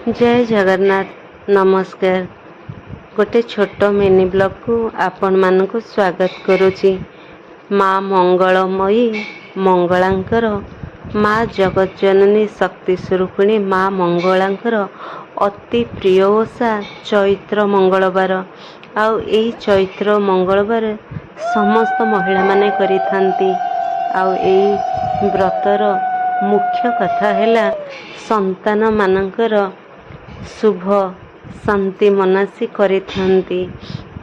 जय जगन्नाथ नमस्कार। गोटे छोट मिनी ब्लॉग को आपण मानक स्वागत करुछि। माँ मंगलमयी मंगलांकर माँ जगत जननी शक्ति स्वरूपिणी माँ मंगलांकर अति प्रिय ओषा चैत्र मंगलवार। आउ एई चैत्र मंगलवार समस्त महिला माने करिथांती। आउ एई व्रतर मुख्य कथा हैला संतान मानकर शुभ शांति मनासी करिथांती।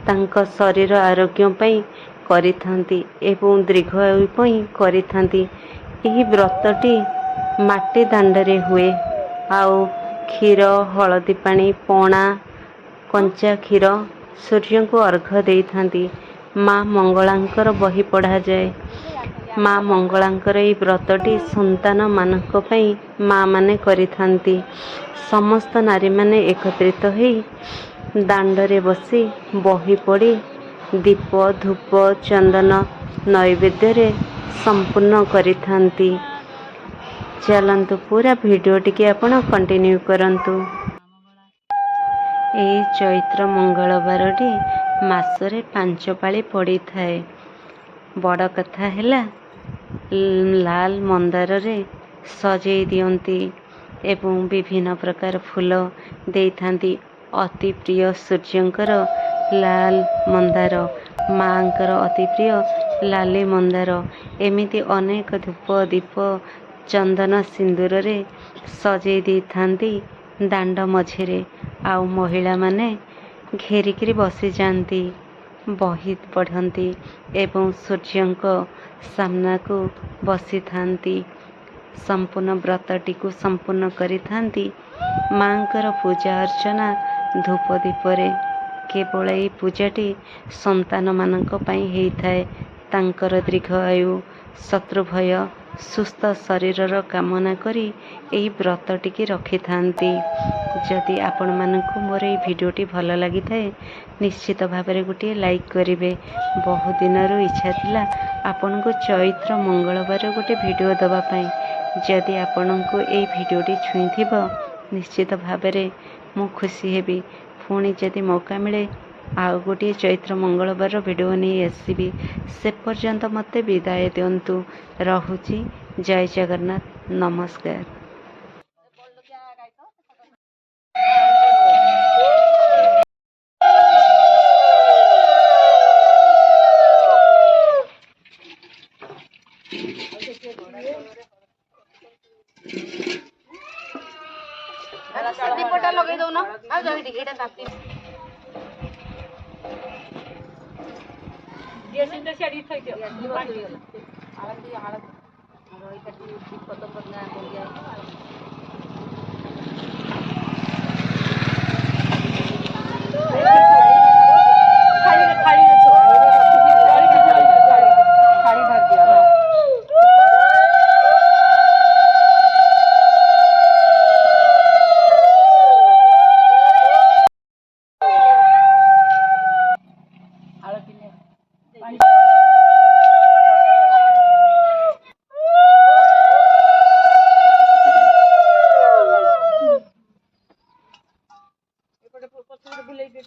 तांका शरीर आरोग्य पई करिथांती एवं दीर्घायु पई करिथांती। एही व्रतटी माटी दांडरे हुए। आउ क्षीर हलदी पानी पणा कंचा क्षीर सूर्य को अर्घ देइथांती। माँ मंगलांकर बही पढ़ा जाए। माँ मंगलांकर एही व्रतटी संतान मानक पई माँ माने करिथांती। समस्त नारी माने एकत्रित होई दांडरे बसी बही पड़ी दीप धूप चंदन नैवेद्य रे संपूर्ण करिथांती। चलंतु पूरा वीडियो टिके आपण कंटिन्यू करंतु। एई चैत्र मंगलवारटी मासरे 5 पाଳି पड़ी थाए। बड़ कथा हैला लाल मंदार रे सजेई दियंती एवं विभिन्न प्रकार फूल देइथांती। अति प्रिय सूर्यंकर लाल मंदार, माँकर अति प्रिय लाली मंदार। एमिति अनेक धूप दीप चंदन सिंदूर रे सजेई देइथांती दांड मझिरे। आउ महिला माने घेरिकिरी बसी जांती बही पढ़ंती एवं सूर्यंक सामना को बसी थांती। संपूर्ण व्रतटी को संपूर्ण करिथांती। माँकर पूजा अर्चना धूप दीपरे। केवल एई पूजाटी संतान मानक पई हेई थाए। तांकर दीर्घ आयु शत्रु भय सुस्थ शरीरर कामना करी एई व्रतटी की रखि थांती। जदि आपण मानकु मोर एई भिडियोटी भल लागि थाए निश्चित भाबरे गोटे लाइक करिवे। बहुत दिनरु इच्छा थिला आपनको चैत्र मंगलवार गोटे भिडियो दबा पई। जदि आपनको एई भिडियोटी छुई थिबो निश्चित भाबरे मु खुशी हेबी। पुणी जदि मौका मिले आउ गोटे चैत्र मंगलवार भिडियो नहीं आसबि। से पर्यंत मते विदाय दियंतु। रहुची। जय जगन्नाथ नमस्कार। दीपटा लगे दउन आ जही टिके एटा तापी ये सिंदर साड़ी थई दियो पानी आळंदी आळंदी रोई काटी दीप तो बना हो गया। बुलाई दे